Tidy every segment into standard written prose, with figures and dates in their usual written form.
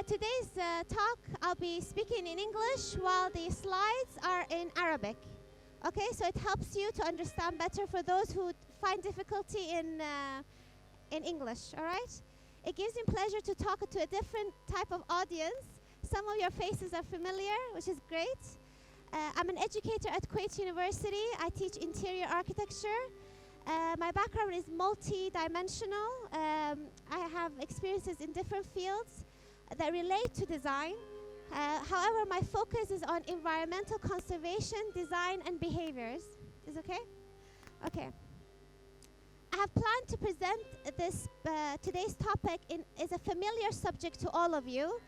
Today's talk, I'll be speaking in English while the slides are in Arabic. Okay, so it helps you to understand better for those who find difficulty in English, all right? It gives me pleasure to talk to a different type of audience. Some of your faces are familiar, which is great. I'm an educator at Kuwait University. I teach interior architecture. My background is multi-dimensional. I have experiences in different fields that relate to design. However, my focus is on environmental conservation, design, and behaviors. Is okay? Okay. I have planned to present this today's topic is a familiar subject to all of you,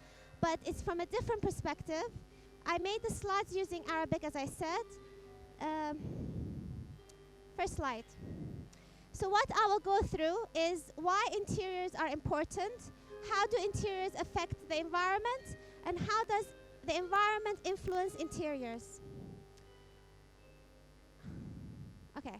but it's from a different perspective. I made the slides using Arabic, as I said. First slide. So what I will go through is why interiors are important, how do interiors affect the environment, and how does the environment influence interiors. Okay.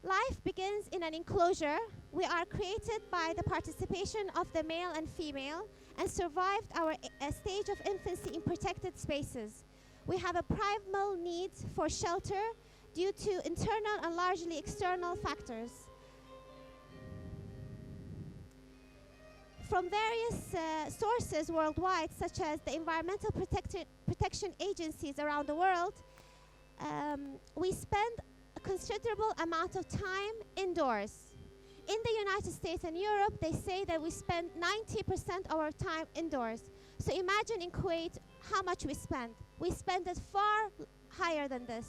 Life begins in an enclosure. We are created by the participation of the male and female and survived our stage of infancy in protected spaces. We have a primal need for shelter due to internal and largely external factors. From various sources worldwide, such as the environmental protection agencies around the world, we spend a considerable amount of time indoors. In the United States and Europe, they say that we spend 90% of our time indoors. So imagine in Kuwait how much we spend. We spend it far higher than this.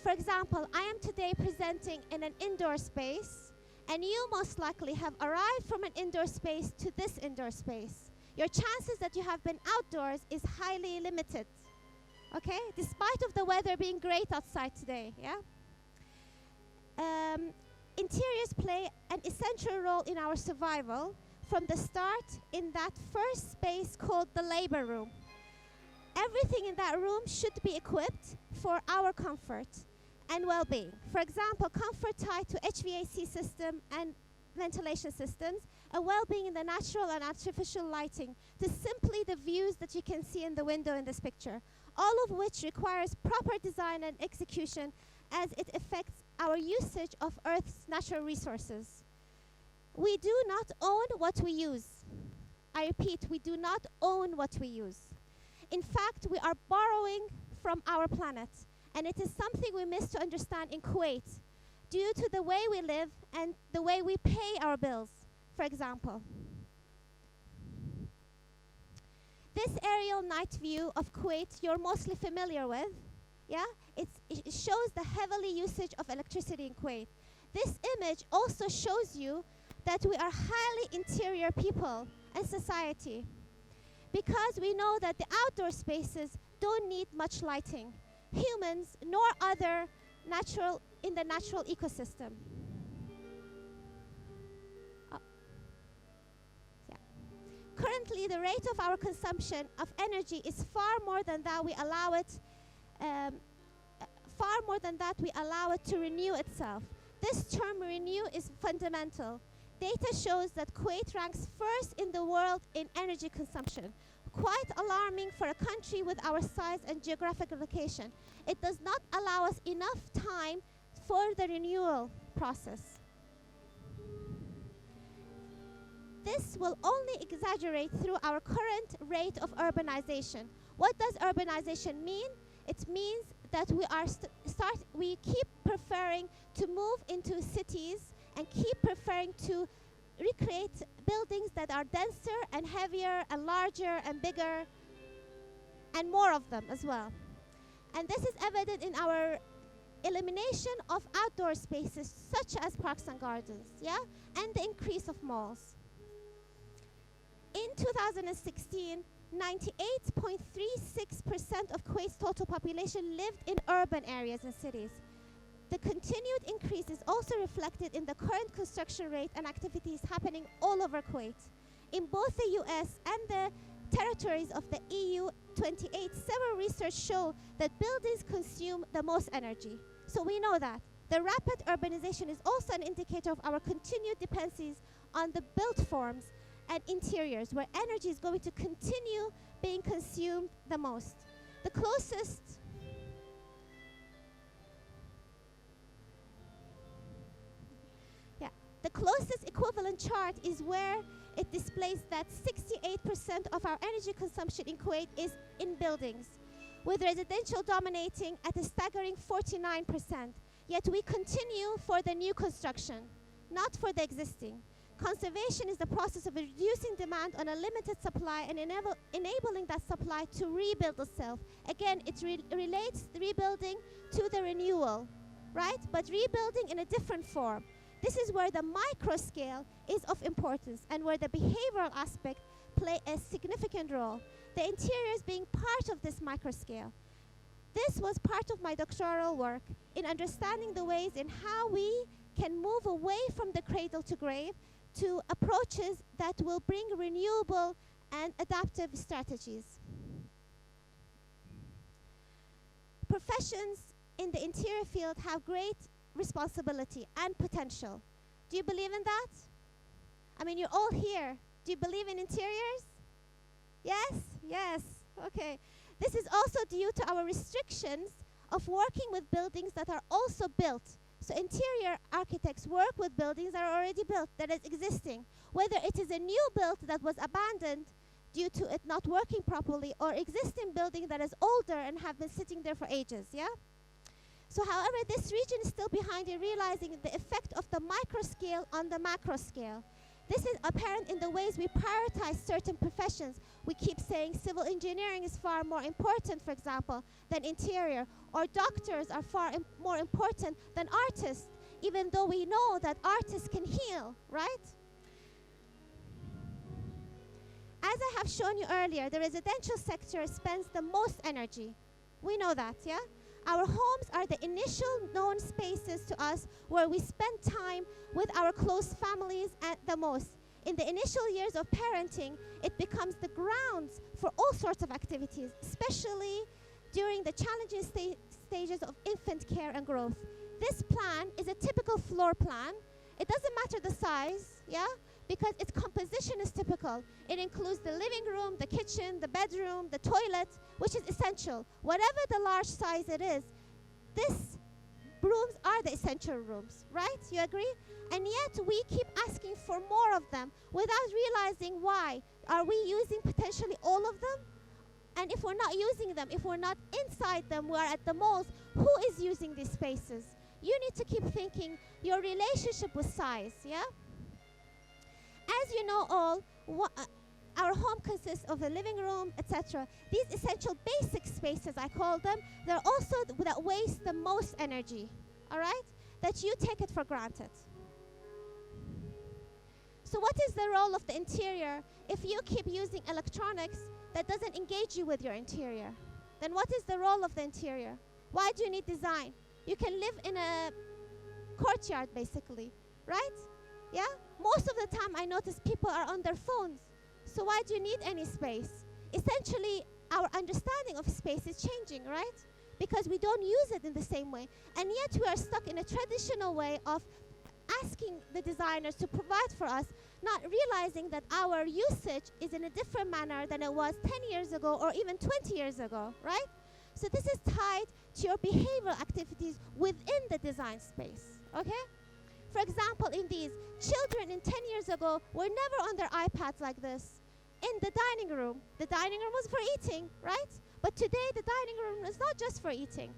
For example, I am today presenting in an indoor space, and you most likely have arrived from an indoor space to this indoor space. Your chances that you have been outdoors is highly limited, okay? Despite of the weather being great outside today, yeah? Interiors play an essential role in our survival from the start in that first space called the labor room. Everything in that room should be equipped for our comfort and well-being. For example, comfort tied to HVAC system and ventilation systems, and well-being in the natural and artificial lighting, to simply the views that you can see in the window in this picture, all of which requires proper design and execution as it affects our usage of Earth's natural resources. We do not own what we use. I repeat, we do not own what we use. In fact, we are borrowing from our planet, and it is something we miss to understand in Kuwait due to the way we live and the way we pay our bills, for example. This aerial night view of Kuwait you're mostly familiar with, yeah? It shows the heavily usage of electricity in Kuwait. This image also shows you that we are highly interior people and society, because we know that the outdoor spaces don't need much lighting, humans nor other in the natural ecosystem. Currently, the rate of our consumption of energy is far more than that we allow it to renew itself. This term renew is fundamental. Data shows that Kuwait ranks first in the world in energy consumption. Quite alarming for a country with our size and geographical location. It does not allow us enough time for the renewal process. This will only exaggerate through our current rate of urbanization. What does urbanization mean? It means that we keep preferring to move into cities and keep preferring to recreate buildings that are denser and heavier and larger and bigger and more of them as well. And this is evident in our elimination of outdoor spaces such as parks and gardens, yeah? And the increase of malls. In 2016, 98.36% of Kuwait's total population lived in urban areas and cities. The continued increase is also reflected in the current construction rate and activities happening all over Kuwait. In both the US and the territories of the EU 28, several research show that buildings consume the most energy. So we know that. The rapid urbanization is also an indicator of our continued dependencies on the built forms and interiors, where energy is going to continue being consumed the most. The closest equivalent chart is where it displays that 68% of our energy consumption in Kuwait is in buildings, with residential dominating at a staggering 49%. Yet we continue for the new construction, not for the existing. Conservation is the process of reducing demand on a limited supply and enabling that supply to rebuild itself. Again, it relates rebuilding to the renewal, right? But rebuilding in a different form. This is where the micro scale is of importance and where the behavioral aspect play a significant role. The interiors being part of this micro scale. This was part of my doctoral work in understanding the ways in how we can move away from the cradle to grave to approaches that will bring renewable and adaptive strategies. Professions in the interior field have great responsibility and potential. Do you believe in that? I mean, you're all here. Do you believe in interiors? Yes? Yes. Okay. This is also due to our restrictions of working with buildings that are also built. So interior architects work with buildings that are already built, that is existing. Whether it is a new build that was abandoned due to it not working properly, or existing building that is older and have been sitting there for ages, yeah? So however, this region is still behind in realizing the effect of the micro scale on the macro scale. This is apparent in the ways we prioritize certain professions. We keep saying civil engineering is far more important, for example, than interior, or doctors are far more important than artists, even though we know that artists can heal, right? As I have shown you earlier, the residential sector spends the most energy. We know that, yeah? Our homes are the initial known spaces to us where we spend time with our close families at the most. In the initial years of parenting, it becomes the grounds for all sorts of activities, especially during the challenging stages of infant care and growth. This plan is a typical floor plan. It doesn't matter the size, yeah? Because its composition is typical. It includes the living room, the kitchen, the bedroom, the toilet, which is essential. Whatever the large size it is, these rooms are the essential rooms, right? You agree? And yet we keep asking for more of them without realizing why. Are we using potentially all of them? And if we're not using them, if we're not inside them, we're at the malls, who is using these spaces? You need to keep thinking your relationship with size, yeah? As you know all, our home consists of a living room, etc. These essential basic spaces, I call them, they're also that waste the most energy, all right? That you take it for granted. So what is the role of the interior if you keep using electronics that doesn't engage you with your interior? Then what is the role of the interior? Why do you need design? You can live in a courtyard, basically, right? Yeah? Most of the time I notice people are on their phones. So why do you need any space? Essentially, our understanding of space is changing, right? Because we don't use it in the same way. And yet we are stuck in a traditional way of asking the designers to provide for us, not realizing that our usage is in a different manner than it was 10 years ago or even 20 years ago, right? So this is tied to your behavioral activities within the design space, okay? For example, in these, children in 10 years ago were never on their iPads like this. In the dining room was for eating, right? But today, the dining room is not just for eating.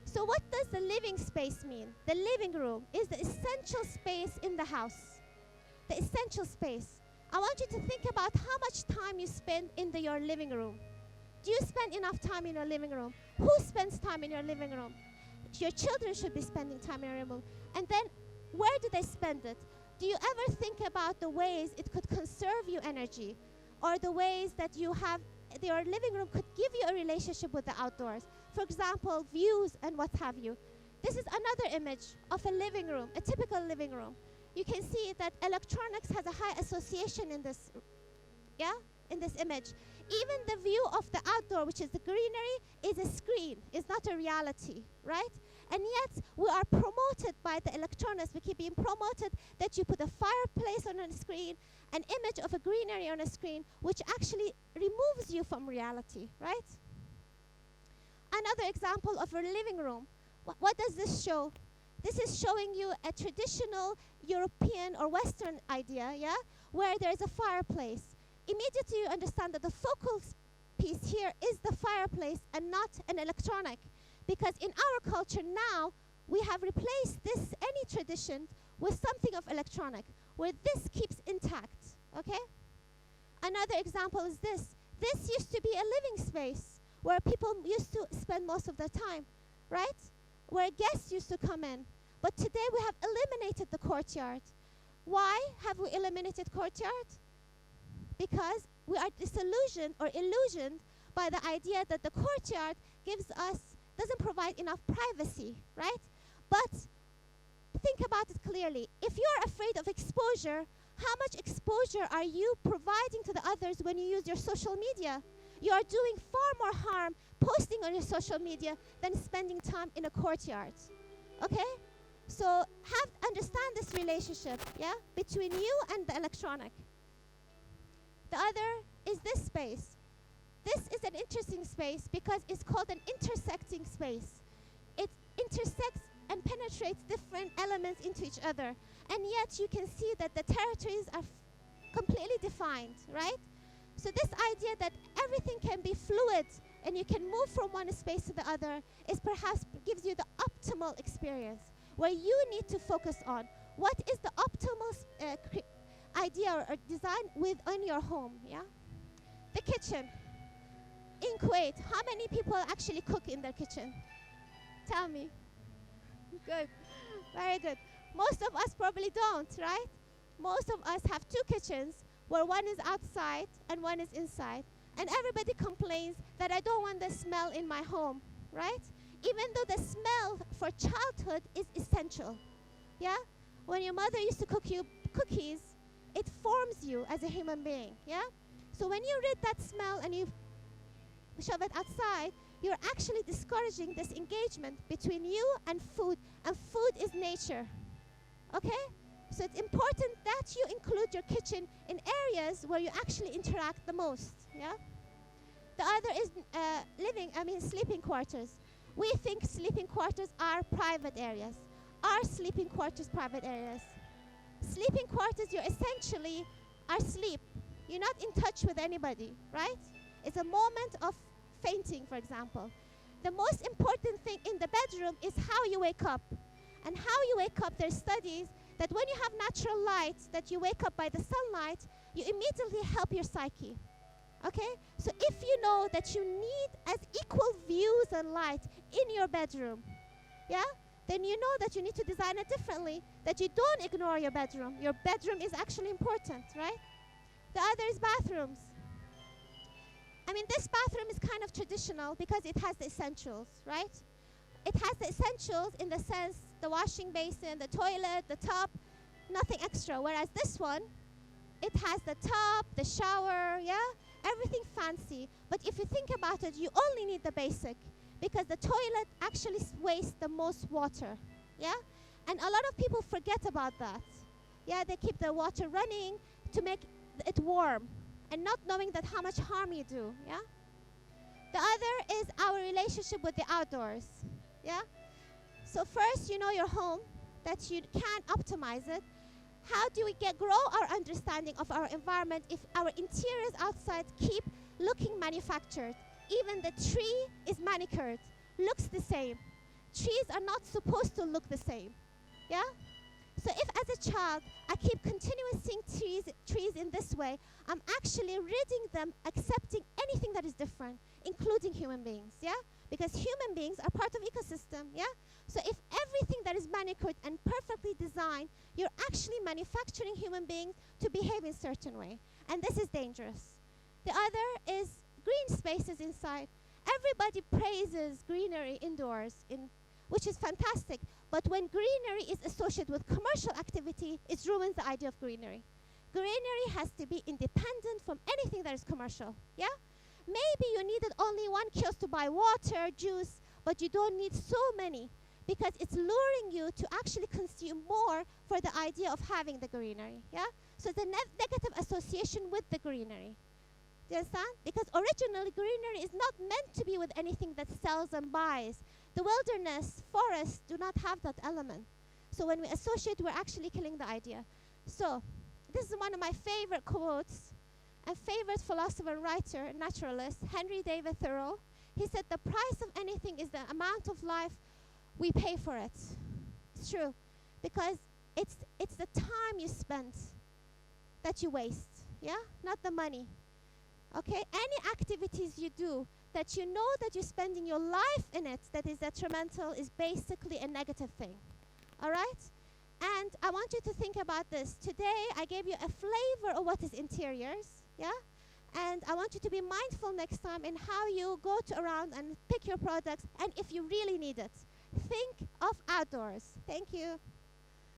So what does the living space mean? The living room is the essential space in the house. The essential space. I want you to think about how much time you spend in your living room. Do you spend enough time in your living room? Who spends time in your living room? Your children should be spending time in your living room. And then, where do they spend it? Do you ever think about the ways it could conserve you energy, or the ways that your living room could give you a relationship with the outdoors? For example, views and what have you. This is another image of a living room, a typical living room. You can see that electronics has a high association in this, in this image. Even the view of the outdoor, which is the greenery, is a screen, is not a reality, right? And yet we are promoted by the electronics. We keep being promoted that you put a fireplace on a screen, an image of a greenery on a screen, which actually removes you from reality, right? Another example of a living room. What does this show? This is showing you a traditional European or Western idea, yeah, where there is a fireplace. Immediately you understand that the focal piece here is the fireplace and not an electronic. Because in our culture now, we have replaced this, any tradition, with something of electronic, where this keeps intact, okay? Another example is this. This used to be a living space where people used to spend most of their time, right? Where guests used to come in. But today we have eliminated the courtyard. Why have we eliminated courtyard? Because we are disillusioned or illusioned by the idea that the courtyard doesn't provide enough privacy, right? But think about it clearly. If you're afraid of exposure, how much exposure are you providing to the others when you use your social media? You are doing far more harm posting on your social media than spending time in a courtyard, okay? So understand this relationship, yeah, between you and the electronic. The other is this space. This is an interesting space because it's called an intersecting space. It intersects and penetrates different elements into each other. And yet you can see that the territories are completely defined, right? So this idea that everything can be fluid and you can move from one space to the other is perhaps gives you the optimal experience where you need to focus on what is the optimal idea or design within your home, yeah? The kitchen. In Kuwait, how many people actually cook in their kitchen? Tell me. Good. Very good. Most of us probably don't, right? Most of us have two kitchens where one is outside and one is inside. And everybody complains that I don't want the smell in my home, right? Even though the smell for childhood is essential, yeah? When your mother used to cook you cookies, it forms you as a human being, yeah? So when you read that smell and you shove it outside, you're actually discouraging this engagement between you and food is nature, okay? So it's important that you include your kitchen in areas where you actually interact the most, yeah? The other is sleeping quarters. We think sleeping quarters are private areas. Are sleeping quarters private areas? Sleeping quarters, you essentially are asleep. You're not in touch with anybody, right? It's a moment of fainting, for example. The most important thing in the bedroom is how you wake up. And how you wake up, there's studies that when you have natural light, that you wake up by the sunlight, you immediately help your psyche. Okay? So if you know that you need as equal views and light in your bedroom, yeah? Then you know that you need to design it differently, that you don't ignore your bedroom. Your bedroom is actually important, right? The other is bathrooms. I mean, this bathroom is kind of traditional because it has the essentials, right? It has the essentials in the sense the washing basin, the toilet, the tub, nothing extra. Whereas this one, it has the tub, the shower, yeah? Everything fancy. But if you think about it, you only need the basic because the toilet actually wastes the most water, yeah? And a lot of people forget about that. Yeah, they keep the water running to make it warm and not knowing that how much harm you do, yeah? The other is our relationship with the outdoors, yeah? So first, you know your home, that you can optimize it. How do we grow our understanding of our environment if our interiors outside keep looking manufactured? Even the tree is manicured, looks the same. Trees are not supposed to look the same, yeah? So if as a child, I keep continuously seeing trees in this way, I'm actually ridding them, accepting anything that is different, including human beings, yeah? Because human beings are part of ecosystem, yeah? So if everything that is manicured and perfectly designed, you're actually manufacturing human beings to behave in a certain way. And this is dangerous. The other is green spaces inside. Everybody praises greenery indoors, which is fantastic. But when greenery is associated with commercial activity, it ruins the idea of greenery. Greenery has to be independent from anything that is commercial, yeah? Maybe you needed only one kiosk to buy water, juice, but you don't need so many because it's luring you to actually consume more for the idea of having the greenery. Yeah? So the negative association with the greenery. Do you understand? Because originally greenery is not meant to be with anything that sells and buys. The wilderness, forests do not have that element. So when we associate, we're actually killing the idea. So this is one of my favorite quotes and favorite philosopher, writer, naturalist, Henry David Thoreau. He said, the price of anything is the amount of life we pay for it. It's true. Because it's the time you spend that you waste. Yeah? Not the money. Okay? Any activities you do that you know that you're spending your life in it that is detrimental is basically a negative thing. All right? And I want you to think about this. Today, I gave you a flavor of what is interiors. Yeah? And I want you to be mindful next time in how you go around and pick your products and if you really need it. Think of outdoors. Thank you.